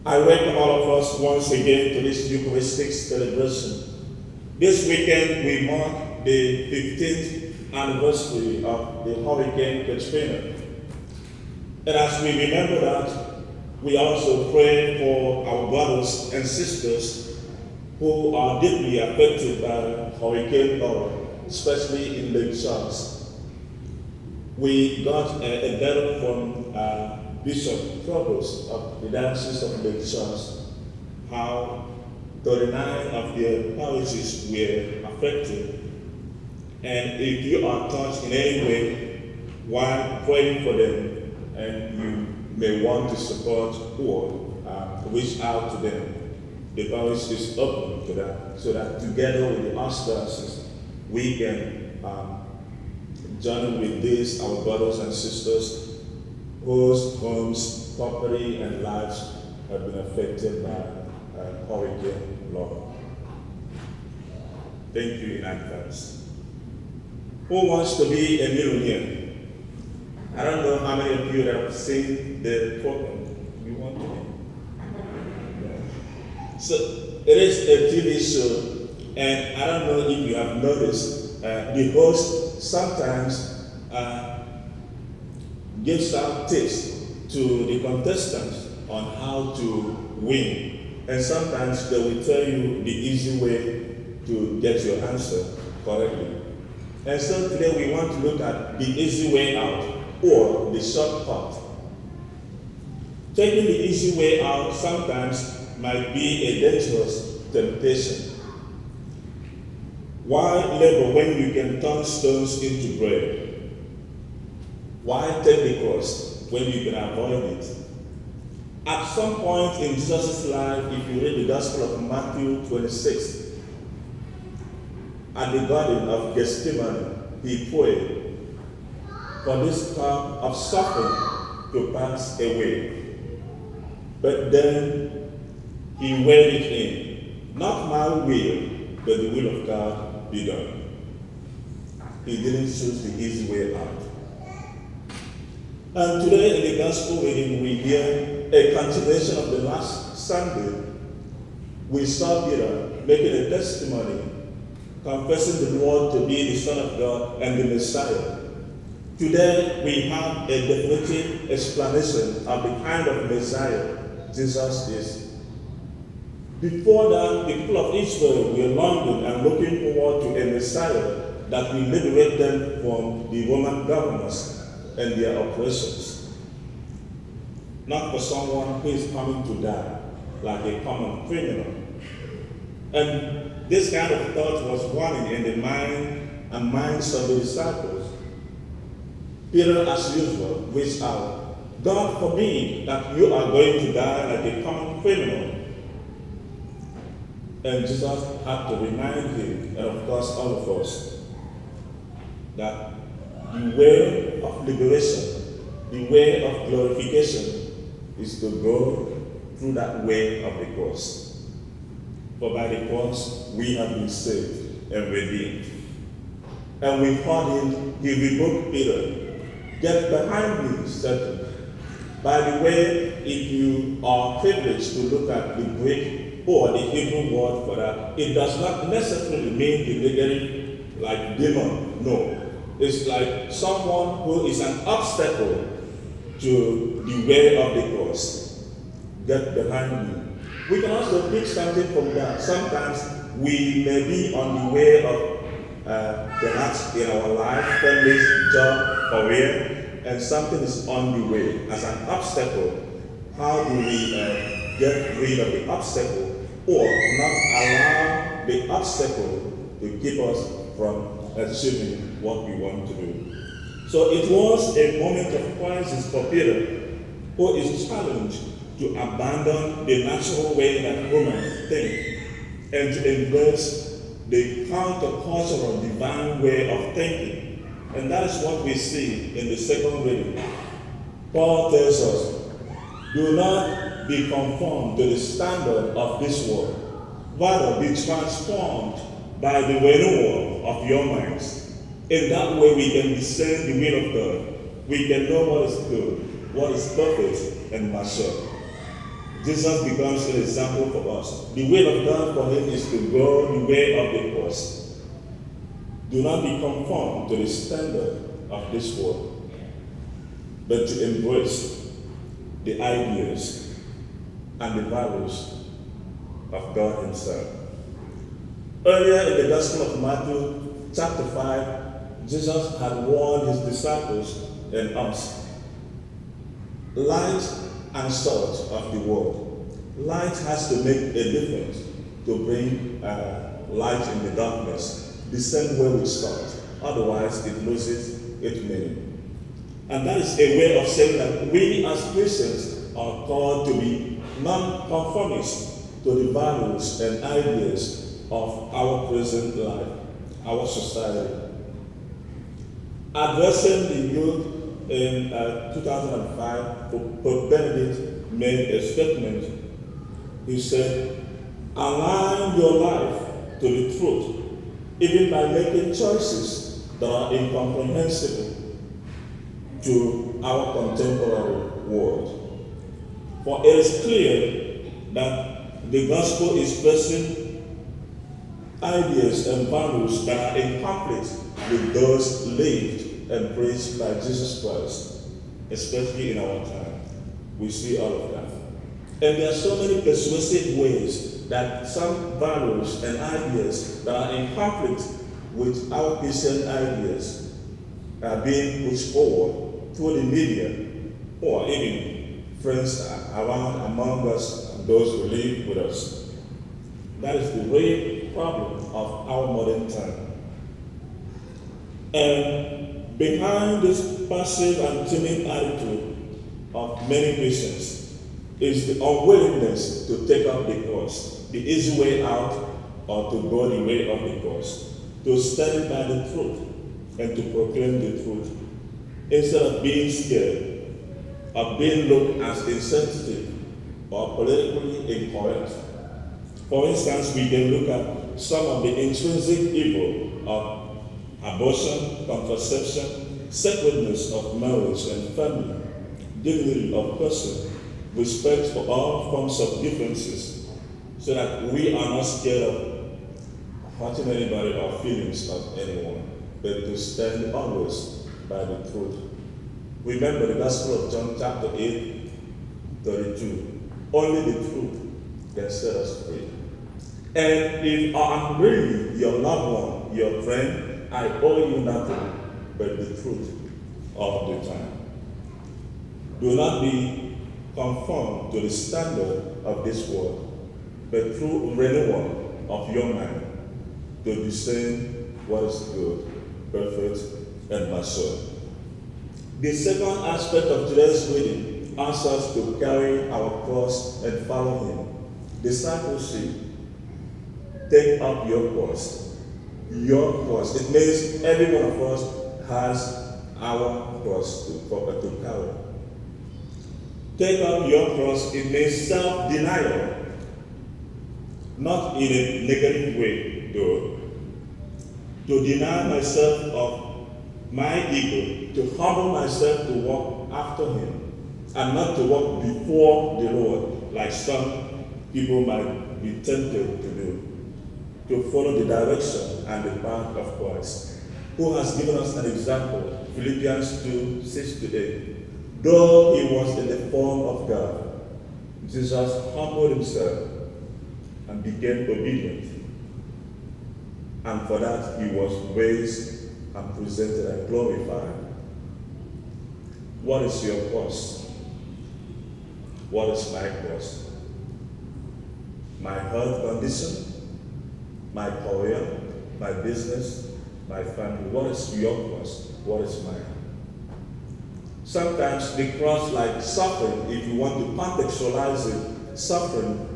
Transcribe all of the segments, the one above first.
I welcome all of us once again to this Eucharistic celebration. This weekend we mark the 15th anniversary of the Hurricane Katrina. And as we remember that, we also pray for our brothers and sisters who are deeply affected by Hurricane Laura, especially in Lake Charles. We got a letter from Bishop Provost of the Diocese of Lake Charles, how 39 of their parishes were affected. And if you are touched in any way while praying for them, and you may want to support or reach out to them, the parish is open to that, so that together with the Archdiocese, we can journey with these, our brothers and sisters, whose homes, property, and lives have been affected by Hurricane Laura. Thank you in advance. Who wants to be a millionaire? I don't know how many of you have seen the program. You want to be? Yeah. So it is a TV show, and I don't know if you have noticed, the host sometimes gives out tips to the contestants on how to win. And sometimes they will tell you the easy way to get your answer correctly. And so today we want to look at the easy way out or the shortcut. Taking the easy way out sometimes might be a dangerous temptation. Why labor when you can turn stones into bread? Why take the cross when you can avoid it? At some point in Jesus' life, if you read the Gospel of Matthew 26, at the Garden of Gethsemane, he prayed for this cup of suffering to pass away. But then he weighed it in, not my will, but the will of God be done. He didn't choose the easy way out. And today in the Gospel reading, we hear a continuation of the last Sunday. We saw Peter making a testimony, confessing the Lord to be the Son of God and the Messiah. Today we have a definitive explanation of the kind of Messiah Jesus is. Before that, the people of Israel were longing and looking forward to a Messiah that will liberate them from the Roman governors and their oppressions. Not for someone who is coming to die like a common criminal. And this kind of thought was running in the mind and minds of the disciples. Peter, as usual, reached out. God forbid that you are going to die like a common criminal. And Jesus had to remind him, and of course all of us, that the way of liberation, the way of glorification is to go through that way of the cross. For by the cross we have been saved and redeemed. And we heard him, he rebuked Peter. Get behind me, Satan. By the way, if you are privileged to look at the Greek or the Hebrew word for that, it does not necessarily mean the negative like demon. No. It's like someone who is an obstacle to the way of the cross. Get behind me. We can also pick something from that. Sometimes we may be on the way of perhaps in our life, families, job, career, and something is on the way as an obstacle. How do we get rid of the obstacle or not allow the obstacle to keep us from achieving what we want to do? So it was a moment of crisis for Peter, who is challenged to abandon the natural way that humans think and to embrace the countercultural divine way of thinking. And that is what we see in the second reading. Paul tells us, do not be conformed to the standard of this world. Rather, be transformed by the renewal of your minds. In that way, we can discern the will of God. We can know what is good, what is perfect, and mature. Jesus becomes an example for us. The will of God for him is to go the way of the cross. Do not be conformed to the standard of this world, but to embrace the ideas and the values of God himself. Earlier in the Gospel of Matthew, chapter 5, Jesus had warned his disciples and us. Light and salt of the world. Light has to make a difference to bring light in the darkness, the same way with salt. Otherwise, it loses its meaning. And that is a way of saying that we as Christians are called to be non-conformists to the values and ideas of our present life, our society. Addressing the youth in 2005, Pope Benedict made a statement. He said, align your life to the truth, even by making choices that are incomprehensible to our contemporary world. For it is clear that the gospel is pressing ideas and values that are in conflict with those lived and preached by Jesus Christ, especially in our time. We see all of that. And there are so many persuasive ways that some values and ideas that are in conflict with our Christian ideas are being pushed forward through the media or even friends around among us and those who live with us. That is the real problem of our modern time. And behind this passive and timid attitude of many Christians is the unwillingness to take up the cross, the easy way out, or to go the way of the cross, to stand by the truth and to proclaim the truth, instead of being scared, of being looked as insensitive or politically incorrect. For instance, we can look at some of the intrinsic evil of abortion, contraception, sacredness of marriage and family, dignity of person, respect for all forms of differences, so that we are not scared of hurting anybody or feelings of anyone, but to stand always by the truth. Remember the Gospel of John chapter 8, 32. Only the truth can set us free. And if I am really your loved one, your friend, I owe you nothing but the truth all the time. Do not be conformed to the standard of this world, but through renewal of your mind to discern what is good, perfect, and mature. The second aspect of today's reading asks us to carry our cross and follow him. Discipleship. Take up your cross. Your cross. It means every one of us has our cross to carry. Take up your cross. It means self-denial. Not in a negative way, though. To deny myself of my ego, to humble myself to walk after him, and not to walk before the Lord, like some people might be tempted to do. To follow the direction and the path of Christ, who has given us an example, Philippians 2, 6-8. Though he was in the form of God, Jesus humbled himself and became obedient. And for that he was raised and presented and glorified. What is your cross? What is my cross? My health condition? My career, my business, my family. What is your cross? What is mine? Sometimes the cross, like suffering, if you want to contextualize it, suffering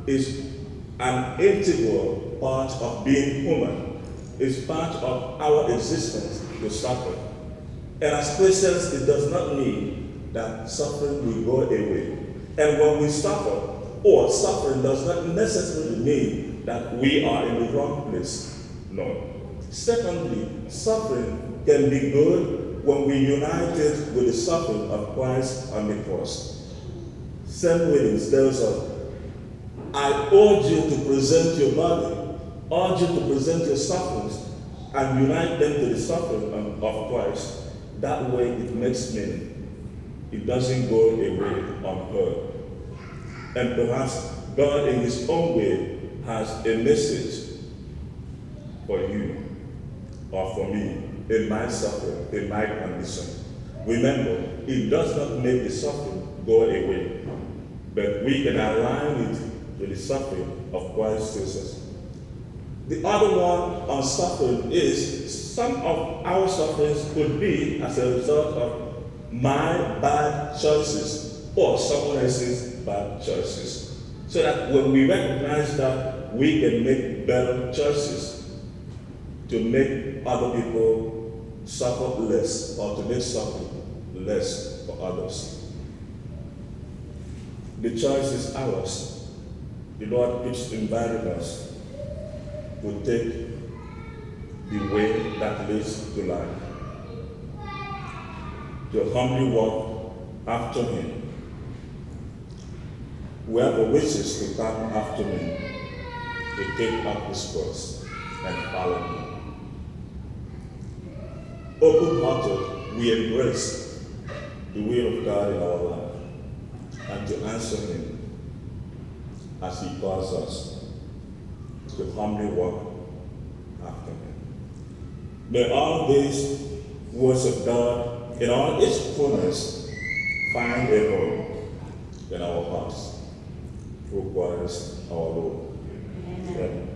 is an integral part of being human. It's part of our existence to suffer. And as Christians, it does not mean that suffering will go away. And when we suffer, or suffering does not necessarily mean that we are in the wrong place. No. Secondly, suffering can be good when we unite it with the suffering of Christ on the cross. Same readings tells us, I urge you to present your body, urge you to present your sufferings, and unite them to the suffering of Christ. That way it makes meaning. It doesn't go away unheard. And perhaps God in his own way has a message for you or for me in my suffering, in my condition. Remember, it does not make the suffering go away, but we can align it with the suffering of Christ Jesus. The other one on suffering is some of our sufferings could be as a result of my bad choices or someone else's bad choices. So that when we recognize that, we can make better choices to make other people suffer less or to make suffering less for others. The choice is ours. The Lord keeps inviting us to take the way that leads to life, to humbly walk after him. Whoever wishes to come after me, to take up his cross and follow me. Open-hearted, we embrace the will of God in our life and to answer him as he calls us to humbly walk after him. May all these words of God in all its fullness find a home in our hearts through Christ our Lord. Amen. Amen.